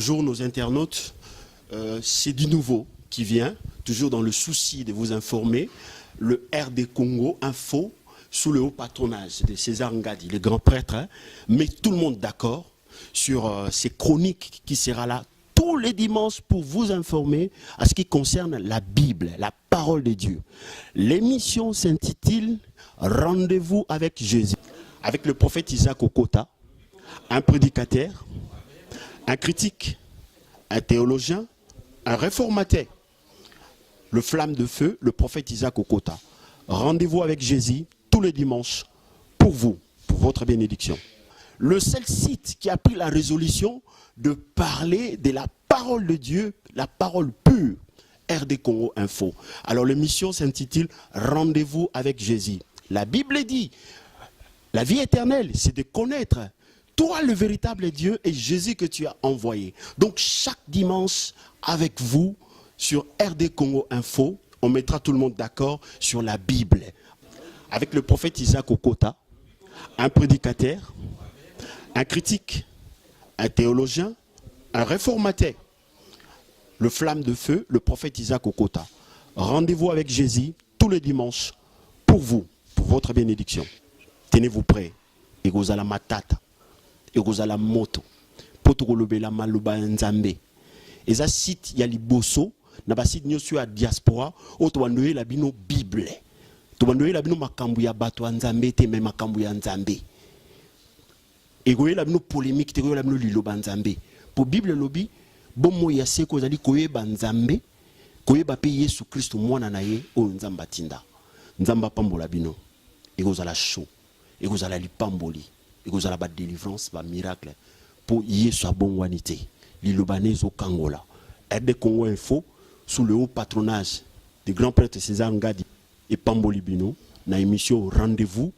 jour, nos internautes, c'est du nouveau qui vient, toujours dans le souci de vous informer. Le RD Congo Info, sous le haut patronage de César Ngadi, le grand prêtre, met tout le monde d'accord sur ces chroniques qui sera là tous les dimanches pour vous informer à ce qui concerne la Bible, la parole de Dieu. L'émission s'intitule « Rendez-vous avec Jésus » avec le prophète Isaac Okota, un prédicateur, un critique, un théologien, un réformateur. Le flamme de feu, le prophète Isaac Okota. Rendez-vous avec Jésus tous les dimanches pour vous, pour votre bénédiction. Le seul site qui a pris la résolution de parler de la parole de Dieu, la parole pure, RD Congo Info. Alors l'émission s'intitule Rendez-vous avec Jésus. La Bible dit, la vie éternelle, c'est de connaître toi le véritable Dieu et Jésus que tu as envoyé. Donc chaque dimanche avec vous sur RD Congo Info, on mettra tout le monde d'accord sur la Bible. Avec le prophète Isaac Okota, un prédicateur, un critique, un théologien, un réformateur. Le flamme de feu, le prophète Isaac Okota. Rendez-vous avec Jésus tous les dimanches pour vous, pour votre bénédiction. Tenez-vous prêts. Et vous allez matata. Et vous allez moto. Potogolobela maluba nzambe. Et ça site y a liboso. Na site nyo sur la diaspora. O to wandoye la bino Bible. To wandoye la bino makambu ya bato nzambe te me makambu ya nzambe. Et vous la bino polémique te la bino liloba nzambe. Pour Bible lobby. Bon mo ya seko zali koyeba nzambe. Koyeba pe Yesu Christ mwana na ye o nzamba tinda. Nzamba pambola bino. Et vous allez chaud. Et vous allez pamboli. Et vous allez délivrance, ba miracle. Pour Yesu bon wanité. Lilobanese au Kangola. RD Congo Info, sous le haut patronage du grand prêtre César Ngadi et Pamboli Bino, na émission Rendez-vous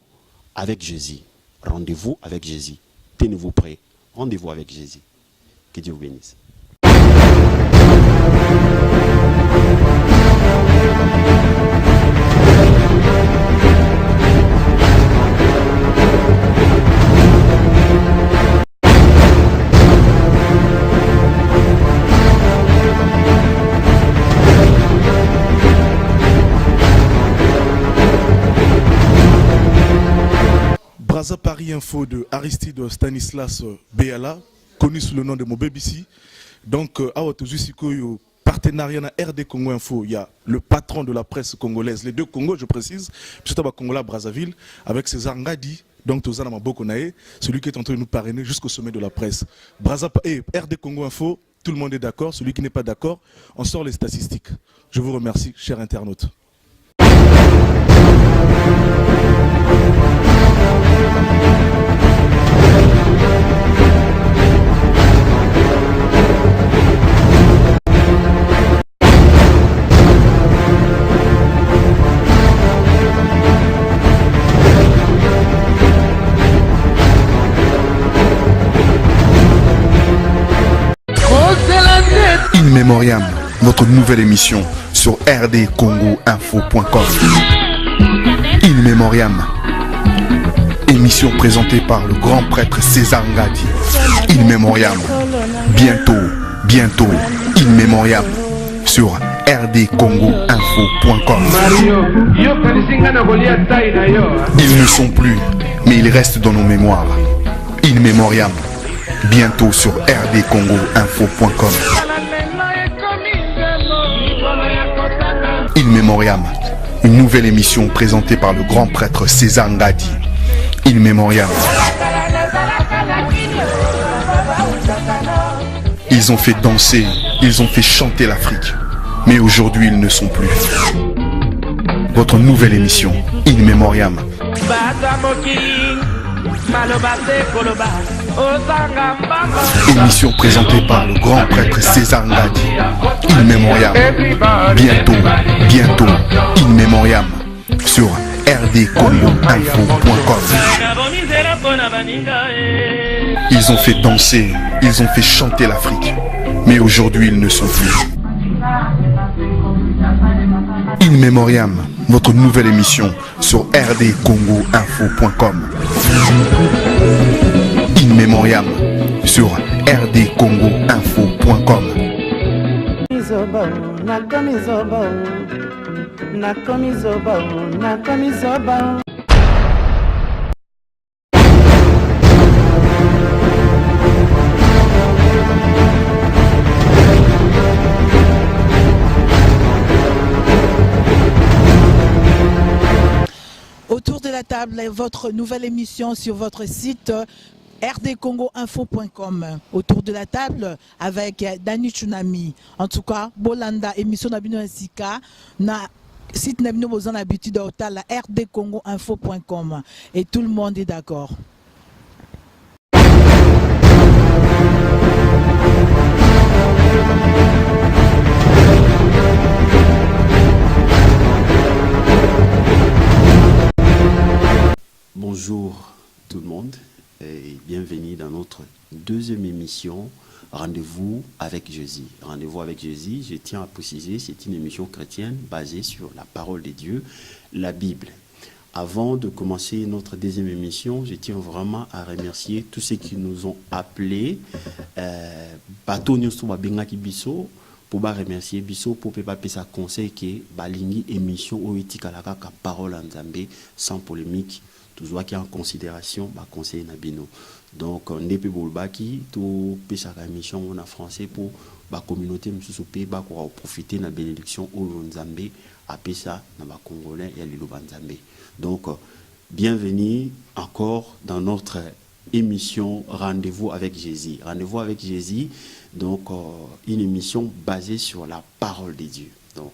avec Jésus. Rendez-vous avec Jésus. Tenez-vous prêts. Rendez-vous avec Jésus. Que Dieu vous bénisse. Braza Paris Info de Aristide Stanislas Béala, connu sous le nom de Mobebisi. Donc, à Otozusiko, partenariat na RD Congo Info, il y a le patron de la presse congolaise, les deux Congos, je précise, M. Congola Brazzaville, avec César Ngadi, donc Tozana Mabokonae, celui qui est en train de nous parrainer jusqu'au sommet de la presse. RD Congo Info, tout le monde est d'accord, celui qui n'est pas d'accord, on sort les statistiques. Je vous remercie, chers internautes. In Memoriam, notre nouvelle émission sur rdcongoinfo.com. In Memoriam, émission présentée par le grand prêtre César Ngadi. In Memoriam, bientôt, In Memoriam sur rdcongoinfo.com. Ils ne sont plus, mais ils restent dans nos mémoires. In Memoriam, bientôt sur rdcongoinfo.com. In Memoriam, une nouvelle émission présentée par le grand prêtre César Ngadi. In Memoriam. Ils ont fait danser, ils ont fait chanter l'Afrique. Mais aujourd'hui, ils ne sont plus. Votre nouvelle émission, In Memoriam. Émission présentée par le grand prêtre César Ngadi. In Memoriam. Bientôt, In Memoriam sur rdcongoinfo.com. Ils ont fait danser, ils ont fait chanter l'Afrique. Mais aujourd'hui, ils ne sont plus. In Memoriam, votre nouvelle émission sur rdcongoinfo.com. In Memoriam sur rdcongoinfo.com. Autour de la table, votre nouvelle émission sur votre site rdcongoinfo.com. Autour de la table avec Dani Tsunami. En tout cas, Bolanda, émission Nabino Sika, na site Nabino Bozan l'habitude à la rdcongoinfo.com. Et tout le monde est d'accord. Bonjour tout le monde et bienvenue dans notre deuxième émission Rendez-vous avec Jésus. Rendez-vous avec Jésus, je tiens à préciser, c'est une émission chrétienne basée sur la parole de Dieu, la Bible. Avant de commencer notre deuxième émission, je tiens vraiment à remercier tous ceux qui nous ont appelés. Bateau Nyosuma Bengaki Bisso, pour remercier Bisso, pour faire sa conseil qui balingi émission ou etikalaka ka parole en Zambé sans polémique. Toujours qui en considération bah conseil nabino donc on n'est pas bolbaki tout pesa la mission on a français pour la communauté msusupe ba pour profiter na bénédiction au Nzambé à pesa na ba congolais et le Nzambé. Donc bienvenue encore dans notre émission Rendez-vous avec Jésus. Rendez-vous avec Jésus, donc une émission basée sur la parole de Dieu. Donc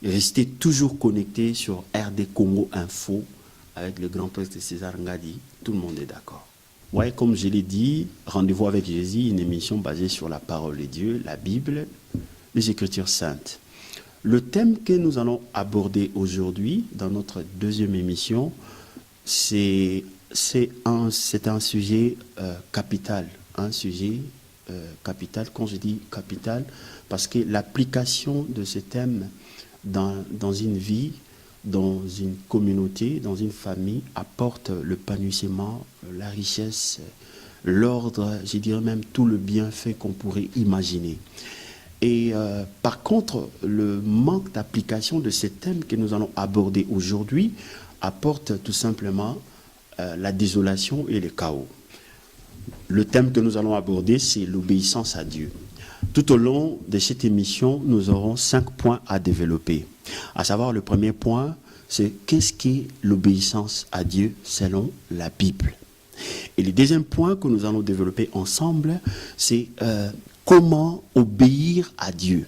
restez toujours connectés sur RD Congo Info avec le grand prêtre César Ngadi, tout le monde est d'accord. Ouais, comme je l'ai dit, Rendez-vous avec Jésus, une émission basée sur la parole de Dieu, la Bible, les Écritures saintes. Le thème que nous allons aborder aujourd'hui dans notre deuxième émission, c'est un sujet capital. Un sujet capital, quand je dis capital, parce que l'application de ce thème dans une vie, dans une communauté, dans une famille, apporte l'épanouissement, la richesse, l'ordre, je dirais même tout le bienfait qu'on pourrait imaginer. Et par contre, le manque d'application de ces thèmes que nous allons aborder aujourd'hui apporte tout simplement la désolation et le chaos. Le thème que nous allons aborder, c'est l'obéissance à Dieu. Tout au long de cette émission, nous aurons 5 points à développer. À savoir, le premier point, c'est qu'est-ce qu'est l'obéissance à Dieu selon la Bible. Et le deuxième point que nous allons développer ensemble, c'est comment obéir à Dieu.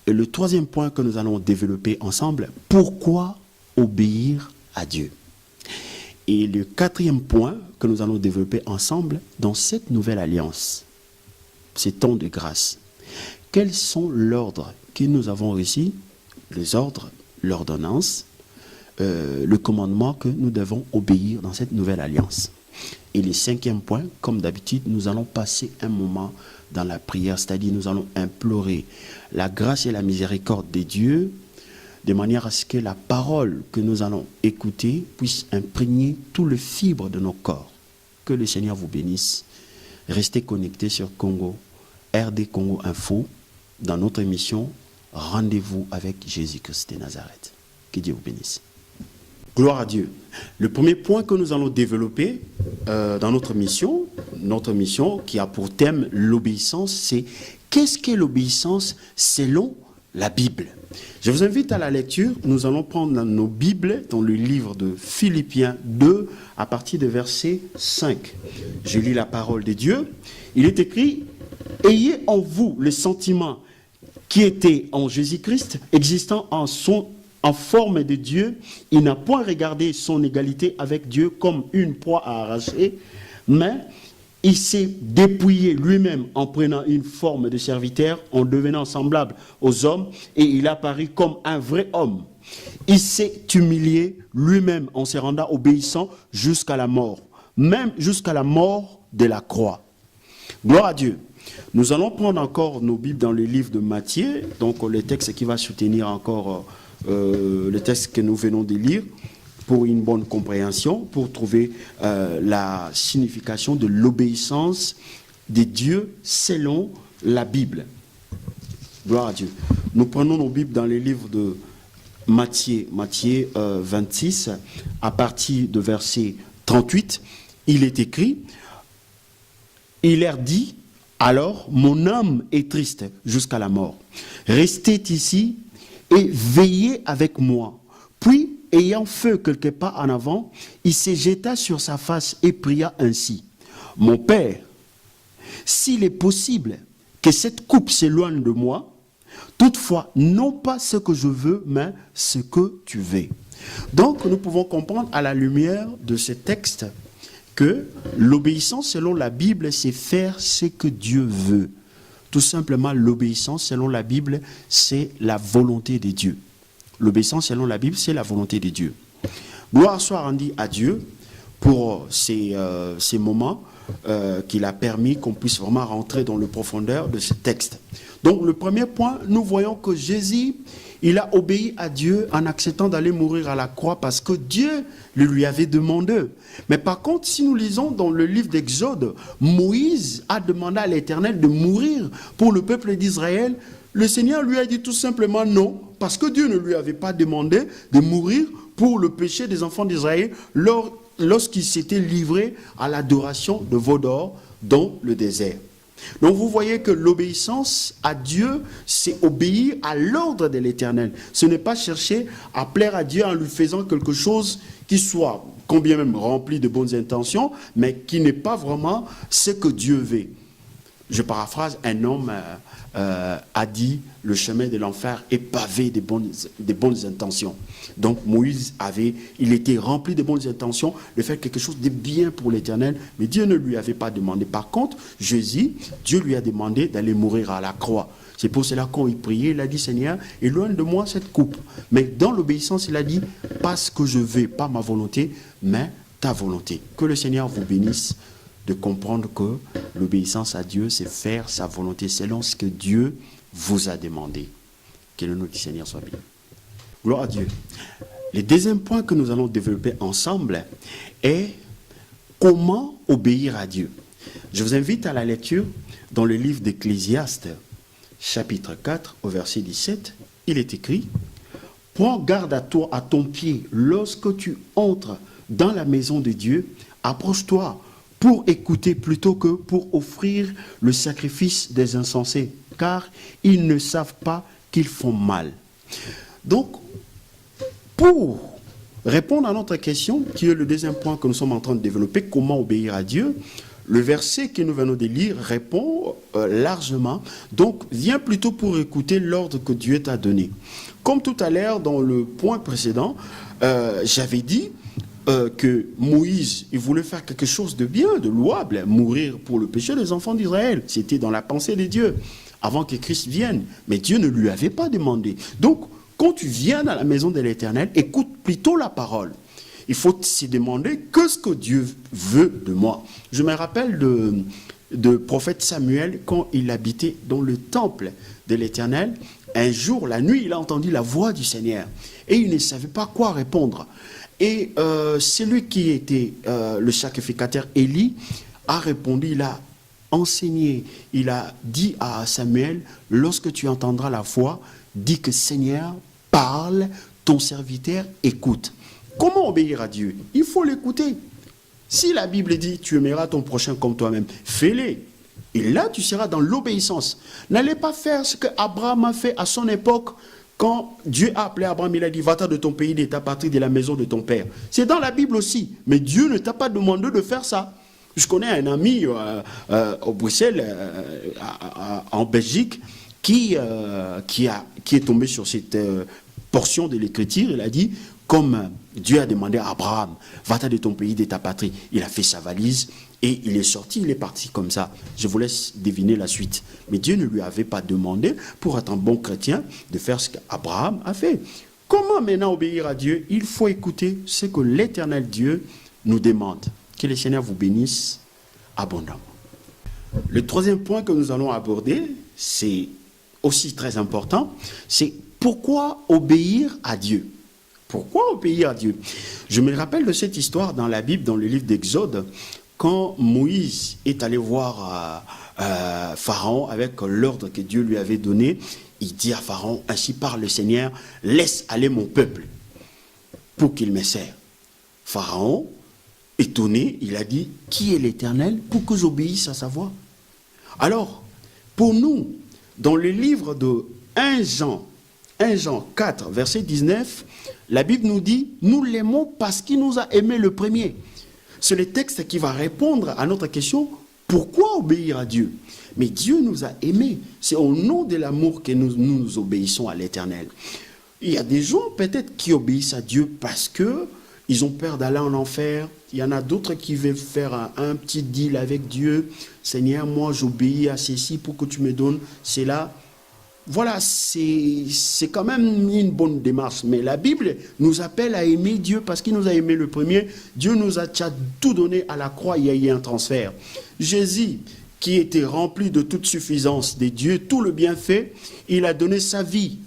Et le troisième point que nous allons développer ensemble, pourquoi obéir à Dieu. Et le quatrième point que nous allons développer ensemble dans cette nouvelle alliance, ces temps de grâce. Quels sont l'ordre que nous avons reçu, les ordres, l'ordonnance, le commandement que nous devons obéir dans cette nouvelle alliance. Et le cinquième point, comme d'habitude, nous allons passer un moment dans la prière, c'est-à-dire nous allons implorer la grâce et la miséricorde de Dieu, de manière à ce que la parole que nous allons écouter puisse imprégner tout le fibre de nos corps. Que le Seigneur vous bénisse. Restez connectés sur Congo, RD Congo Info, dans notre émission Rendez-vous avec Jésus-Christ de Nazareth. Que Dieu vous bénisse. Gloire à Dieu. Le premier point que nous allons développer dans notre mission qui a pour thème l'obéissance, c'est qu'est-ce qu'est l'obéissance selon la Bible. Je vous invite à la lecture. Nous allons prendre nos Bibles dans le livre de Philippiens 2 à partir de verset 5. Je lis la parole de Dieu. Il est écrit « Ayez en vous le sentiment qui était en Jésus-Christ, existant en forme de Dieu. Il n'a point regardé son égalité avec Dieu comme une proie à arracher, mais il s'est dépouillé lui-même en prenant une forme de serviteur, en devenant semblable aux hommes, et il apparut comme un vrai homme. Il s'est humilié lui-même en se rendant obéissant jusqu'à la mort, même jusqu'à la mort de la croix. » Gloire à Dieu. Nous allons prendre encore nos Bibles dans le livre de Matthieu, donc le texte qui va soutenir encore le texte que nous venons de lire. pour une bonne compréhension, pour trouver la signification de l'obéissance des dieux selon la Bible. Gloire à Dieu. Nous prenons nos Bibles dans les livres de Matthieu 26, à partir de verset 38, il est écrit, il leur dit, alors mon âme est triste jusqu'à la mort. Restez ici et veillez avec moi. Puis, ayant fait quelques pas en avant, il se jeta sur sa face et pria ainsi. Mon Père, s'il est possible que cette coupe s'éloigne de moi, toutefois, non pas ce que je veux, mais ce que tu veux. Donc, nous pouvons comprendre à la lumière de ce texte que l'obéissance selon la Bible, c'est faire ce que Dieu veut. Tout simplement, l'obéissance selon la Bible, c'est la volonté de Dieu. L'obéissance selon la Bible, c'est la volonté de Dieu. Gloire soit rendue à Dieu pour ces moments qu'il a permis qu'on puisse vraiment rentrer dans le profondeur de ce texte. Donc, le premier point, nous voyons que Jésus, il a obéi à Dieu en acceptant d'aller mourir à la croix parce que Dieu le lui avait demandé. Mais par contre, si nous lisons dans le livre d'Exode, Moïse a demandé à l'Éternel de mourir pour le peuple d'Israël. Le Seigneur lui a dit tout simplement non, parce que Dieu ne lui avait pas demandé de mourir pour le péché des enfants d'Israël lorsqu'il s'était livré à l'adoration de veaux d'or dans le désert. Donc vous voyez que l'obéissance à Dieu, c'est obéir à l'ordre de l'Éternel. Ce n'est pas chercher à plaire à Dieu en lui faisant quelque chose qui soit, combien même rempli de bonnes intentions, mais qui n'est pas vraiment ce que Dieu veut. Je paraphrase, un homme a dit, le chemin de l'enfer est pavé de bonnes intentions. Donc Moïse il était rempli de bonnes intentions de faire quelque chose de bien pour l'Éternel, mais Dieu ne lui avait pas demandé. Par contre, Jésus, Dieu lui a demandé d'aller mourir à la croix. C'est pour cela quand il priait, il a dit, Seigneur, éloigne de moi cette coupe. Mais dans l'obéissance, il a dit, pas ce que je veux, pas ma volonté, mais ta volonté. Que le Seigneur vous bénisse de comprendre que l'obéissance à Dieu, c'est faire sa volonté selon ce que Dieu vous a demandé. Que le nom du Seigneur soit béni. Gloire à Dieu. Le deuxième point que nous allons développer ensemble est comment obéir à Dieu. Je vous invite à la lecture dans le livre d'Ecclésiaste, chapitre 4, au verset 17. Il est écrit, « Prends garde à toi, à ton pied, lorsque tu entres dans la maison de Dieu, approche-toi pour écouter plutôt que pour offrir le sacrifice des insensés, car ils ne savent pas qu'ils font mal. » Donc, pour répondre à notre question, qui est le deuxième point que nous sommes en train de développer, comment obéir à Dieu, le verset que nous venons de lire répond largement. Donc, viens plutôt pour écouter l'ordre que Dieu t'a donné. Comme tout à l'heure, dans le point précédent, j'avais dit que Moïse, il voulait faire quelque chose de bien, de louable, mourir pour le péché des enfants d'Israël. C'était dans la pensée de Dieu, avant que Christ vienne. Mais Dieu ne lui avait pas demandé. Donc, quand tu viens dans la maison de l'Éternel, écoute plutôt la parole. Il faut se demander qu'est-ce que Dieu veut de moi. Je me rappelle de prophète Samuel, quand il habitait dans le temple de l'Éternel. Un jour, la nuit, il a entendu la voix du Seigneur. Et il ne savait pas quoi répondre. Et celui qui était le sacrificateur Élie a répondu, il a enseigné, il a dit à Samuel, lorsque tu entendras la voix, dis que Seigneur, parle, ton serviteur écoute. Comment obéir à Dieu? Il faut l'écouter. Si la Bible dit, tu aimeras ton prochain comme toi-même, fais-le. Et là, tu seras dans l'obéissance. N'allez pas faire ce qu'Abraham a fait à son époque. Quand Dieu a appelé Abraham, il a dit, va-t'en de ton pays, de ta patrie, de la maison de ton père. C'est dans la Bible aussi. Mais Dieu ne t'a pas demandé de faire ça. Je connais un ami au Bruxelles, en Belgique, qui est tombé sur cette portion de l'Écriture. Il a dit, comme Dieu a demandé à Abraham, va-t'en de ton pays, de ta patrie. Il a fait sa valise et il est sorti, il est parti comme ça. Je vous laisse deviner la suite. Mais Dieu ne lui avait pas demandé, pour être un bon chrétien, de faire ce qu'Abraham a fait. Comment maintenant obéir à Dieu? Il faut écouter ce que l'Éternel Dieu nous demande. Que le Seigneur vous bénisse abondamment. Le troisième point que nous allons aborder, c'est aussi très important, c'est pourquoi obéir à Dieu. Pourquoi obéir à Dieu? Je me rappelle de cette histoire dans la Bible, dans le livre d'Exode, quand Moïse est allé voir Pharaon avec l'ordre que Dieu lui avait donné. Il dit à Pharaon, ainsi parle le Seigneur, laisse aller mon peuple pour qu'il me serve. Pharaon, étonné, il a dit, qui est l'Éternel pour que j'obéisse à sa voix? Alors, pour nous, dans le livre de 1 Jean 4, verset 19, la Bible nous dit, nous l'aimons parce qu'il nous a aimés le premier. C'est le texte qui va répondre à notre question, pourquoi obéir à Dieu? Mais Dieu nous a aimés. C'est au nom de l'amour que nous obéissons à l'Éternel. Il y a des gens peut-être qui obéissent à Dieu parce qu'ils ont peur d'aller en enfer. Il y en a d'autres qui veulent faire un petit deal avec Dieu. Seigneur, moi j'obéis à ceci pour que tu me donnes cela. Voilà, c'est quand même une bonne démarche. Mais la Bible nous appelle à aimer Dieu parce qu'il nous a aimé le premier. Dieu nous a tout donné à la croix, il y a eu un transfert. Jésus, qui était rempli de toute suffisance de Dieu, tout le bienfait, il a donné sa vie.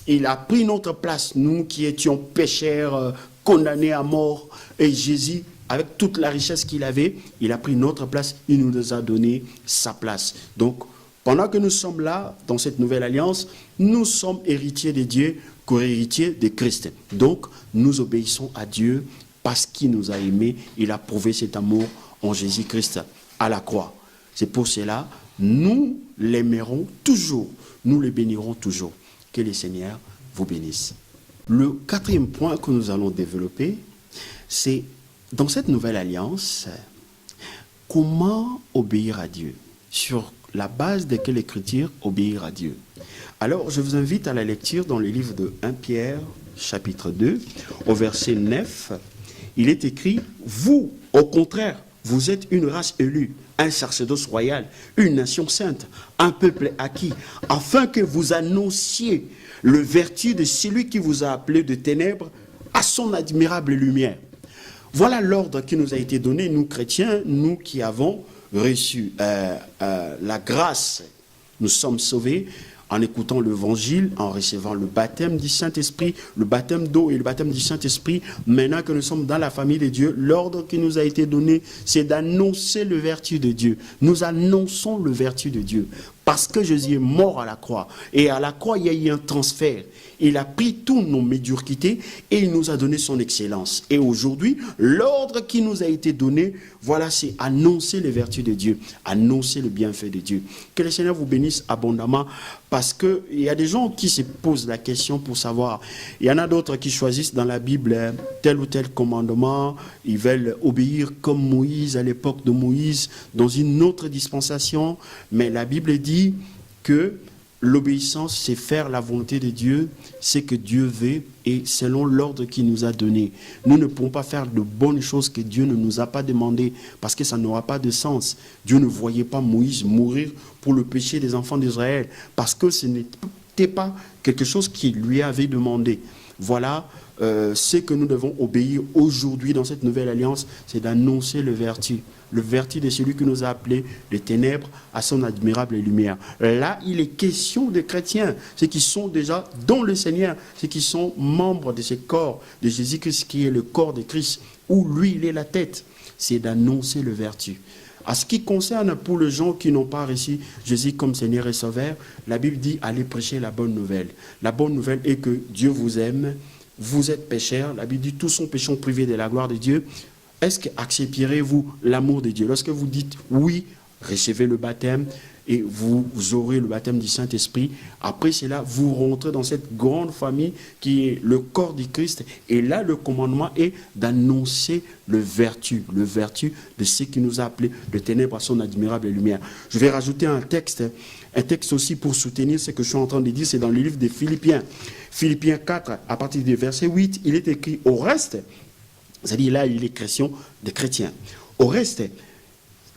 Il a pris notre place, nous qui étions pécheurs, condamnés à mort. Et Jésus, avec toute la richesse qu'il avait, il a pris notre place, il nous a donné sa place. Donc, pendant que nous sommes là, dans cette nouvelle alliance, nous sommes héritiers de Dieu, co-héritiers de Christ. Donc, nous obéissons à Dieu parce qu'il nous a aimés. Il a prouvé cet amour en Jésus-Christ à la croix. C'est pour cela, nous l'aimerons toujours, nous le bénirons toujours. Que le Seigneur vous bénisse. Le quatrième point que nous allons développer, c'est dans cette nouvelle alliance, comment obéir à Dieu? Sur la base de quelle écriture obéir à Dieu? Alors, je vous invite à la lecture dans le livre de 1 Pierre, chapitre 2, au verset 9. Il est écrit, vous, au contraire, vous êtes une race élue, un sacerdoce royal, une nation sainte, un peuple acquis, afin que vous annonciez le vertu de celui qui vous a appelé de ténèbres à son admirable lumière. Voilà l'ordre qui nous a été donné, nous chrétiens, nous qui avons reçu la grâce. Nous sommes sauvés en écoutant l'évangile, en recevant le baptême du Saint-Esprit, le baptême d'eau et le baptême du Saint-Esprit. Maintenant que nous sommes dans la famille de Dieu, l'ordre qui nous a été donné, c'est d'annoncer le vertu de Dieu. Nous annonçons le vertu de Dieu. Parce que Jésus est mort à la croix. Et à la croix, il y a eu un transfert. Il a pris toutes nos médiocrités et il nous a donné son excellence. Et aujourd'hui, l'ordre qui nous a été donné, voilà, c'est annoncer les vertus de Dieu, annoncer le bienfait de Dieu. Que le Seigneur vous bénisse abondamment parce qu'il y a des gens qui se posent la question pour savoir. Il y en a d'autres qui choisissent dans la Bible tel ou tel commandement. Ils veulent obéir comme Moïse à l'époque de Moïse dans une autre dispensation. Mais la Bible dit que l'obéissance, c'est faire la volonté de Dieu, c'est que Dieu veut et selon l'ordre qu'il nous a donné. Nous ne pouvons pas faire de bonnes choses que Dieu ne nous a pas demandées parce que ça n'aura pas de sens. Dieu ne voyait pas Moïse mourir pour le péché des enfants d'Israël parce que ce n'était pas quelque chose qu'il lui avait demandé. Voilà ce que nous devons obéir aujourd'hui dans cette nouvelle alliance, c'est d'annoncer le vertu de celui qui nous a appelés des ténèbres à son admirable lumière. Là, il est question des chrétiens, ceux qui sont déjà dans le Seigneur, ceux qui sont membres de ce corps de Jésus-Christ qui est le corps de Christ, où lui, il est la tête. C'est d'annoncer le vertu. À ce qui concerne pour les gens qui n'ont pas reçu Jésus comme Seigneur et Sauveur, la Bible dit allez prêcher la bonne nouvelle. La bonne nouvelle est que Dieu vous aime, vous êtes pécheurs. La Bible dit tous sont pécheurs privés de la gloire de Dieu. Est-ce que accepterez-vous l'amour de Dieu? Lorsque vous dites oui, recevez le baptême et vous aurez le baptême du Saint-Esprit. Après cela, vous rentrez dans cette grande famille qui est le corps du Christ. Et là, le commandement est d'annoncer le vertu de ce qui nous a appelés de ténèbres à son admirable lumière. Je vais rajouter un texte aussi pour soutenir ce que je suis en train de dire, c'est dans le livre des Philippiens. Philippiens 4, à partir du verset 8, il est écrit au reste, c'est-à-dire là, il est question des chrétiens. Au reste,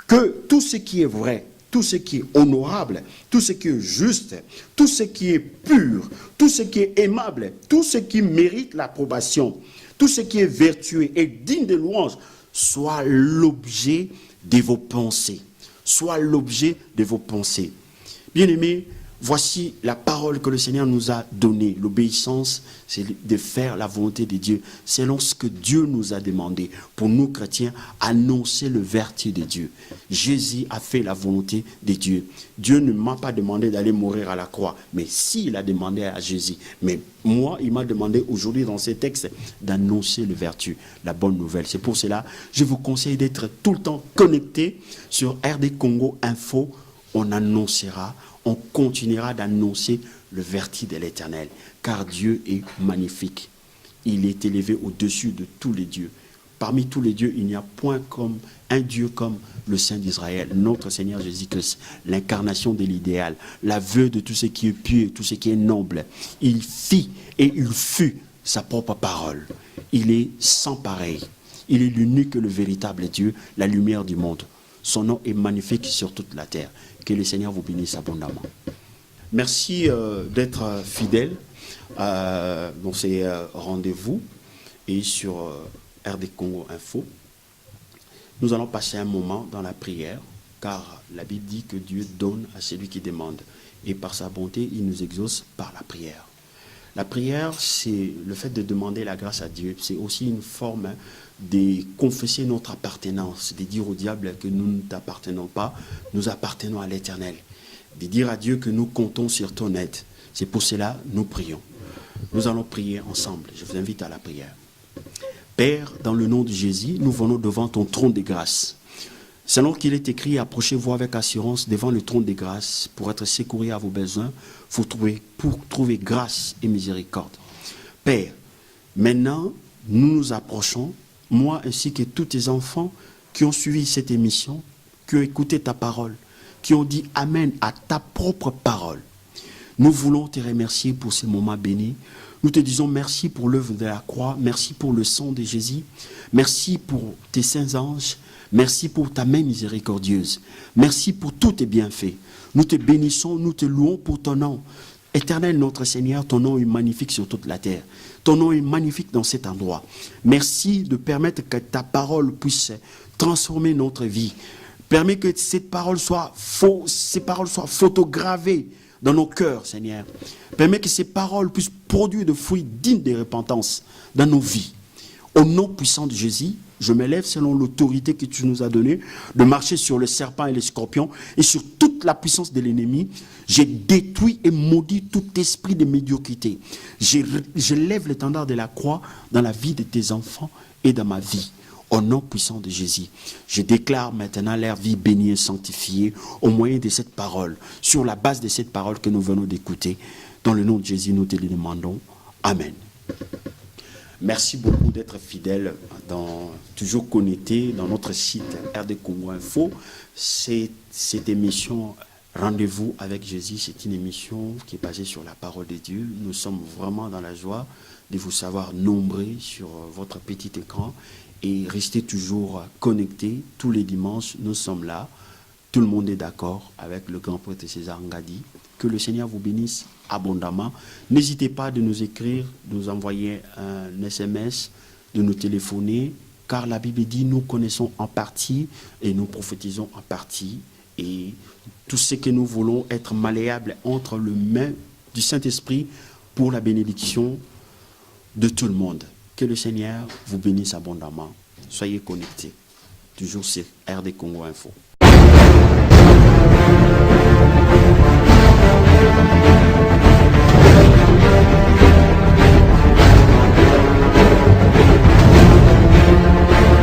que tout ce qui est vrai, tout ce qui est honorable, tout ce qui est juste, tout ce qui est pur, tout ce qui est aimable, tout ce qui mérite l'approbation, tout ce qui est vertueux et digne de louange, soit l'objet de vos pensées. Soit l'objet de vos pensées. Bien-aimés, Voici la parole que le Seigneur nous a donnée. L'obéissance, c'est de faire la volonté de Dieu. Selon ce que Dieu nous a demandé. Pour nous chrétiens, annoncer le vertu de Dieu. Jésus a fait la volonté de Dieu. Dieu ne m'a pas demandé d'aller mourir à la croix. Mais s'il a demandé à Jésus. Mais moi, il m'a demandé aujourd'hui dans ces textes d'annoncer le vertu, la bonne nouvelle. C'est pour cela, je vous conseille d'être tout le temps connecté sur RD Congo Info. On annoncera, on continuera d'annoncer le vertu de l'Éternel, car Dieu est magnifique. Il est élevé au-dessus de tous les dieux. Parmi tous les dieux, il n'y a point comme un Dieu comme le Saint d'Israël, notre Seigneur Jésus-Christ, l'incarnation de l'idéal, l'aveu de tout ce qui est pieux, tout ce qui est noble. Il fit et il fut sa propre parole. Il est sans pareil. Il est l'unique et le véritable Dieu, la lumière du monde. Son nom est magnifique sur toute la terre. Que le Seigneur vous bénisse abondamment. Merci d'être fidèle dans ces rendez-vous et sur RD Congo Info. Nous allons passer un moment dans la prière, car la Bible dit que Dieu donne à celui qui demande. Et par sa bonté, il nous exauce par la prière. La prière, c'est le fait de demander la grâce à Dieu. C'est aussi une forme de confesser notre appartenance, de dire au diable que nous ne t'appartenons pas, nous appartenons à l'Éternel. De dire à Dieu que nous comptons sur ton aide. C'est pour cela que nous prions. Nous allons prier ensemble. Je vous invite à la prière. Père, dans le nom de Jésus, nous venons devant ton trône de grâce. Selon qu'il est écrit, approchez-vous avec assurance devant le trône de grâce pour être secouru à vos besoins, pour trouver grâce et miséricorde. Père, maintenant, nous nous approchons, moi ainsi que tous tes enfants qui ont suivi cette émission, qui ont écouté ta parole, qui ont dit Amen à ta propre parole. Nous voulons te remercier pour ce moment béni. Nous te disons merci pour l'œuvre de la croix, merci pour le sang de Jésus, merci pour tes saints anges, merci pour ta main miséricordieuse, merci pour tous tes bienfaits. Nous te bénissons, nous te louons pour ton nom. Éternel notre Seigneur, ton nom est magnifique sur toute la terre. Ton nom est magnifique dans cet endroit. Merci de permettre que ta parole puisse transformer notre vie. Permets que ces paroles soient photogravées dans nos cœurs, Seigneur. Permets que ces paroles puissent produire de fruits dignes de repentance dans nos vies. Au nom puissant de Jésus, je m'élève selon l'autorité que tu nous as donnée de marcher sur le serpent et les scorpions et sur toute la puissance de l'ennemi. J'ai détruit et maudit tout esprit de médiocrité. Je lève l'étendard de la croix dans la vie de tes enfants et dans ma vie. Au nom puissant de Jésus, je déclare maintenant leur vie bénie et sanctifiée au moyen de cette parole, sur la base de cette parole que nous venons d'écouter. Dans le nom de Jésus, nous te le demandons. Amen. Merci beaucoup d'être fidèle, toujours connecté dans notre site RD Congo Info. Cette émission Rendez-vous avec Jésus, c'est une émission qui est basée sur la parole de Dieu. Nous sommes vraiment dans la joie de vous savoir nombreux sur votre petit écran et restez toujours connectés. Tous les dimanches, nous sommes là. Tout le monde est d'accord avec le grand prêtre César Ngadi. Que le Seigneur vous bénisse abondamment. N'hésitez pas de nous écrire, de nous envoyer un SMS, de nous téléphoner, car la Bible dit nous connaissons en partie et nous prophétisons en partie. Et tout ce que nous voulons être malléables entre les mains du Saint-Esprit pour la bénédiction de tout le monde. Que le Seigneur vous bénisse abondamment. Soyez connectés. Toujours sur RD Congo Info.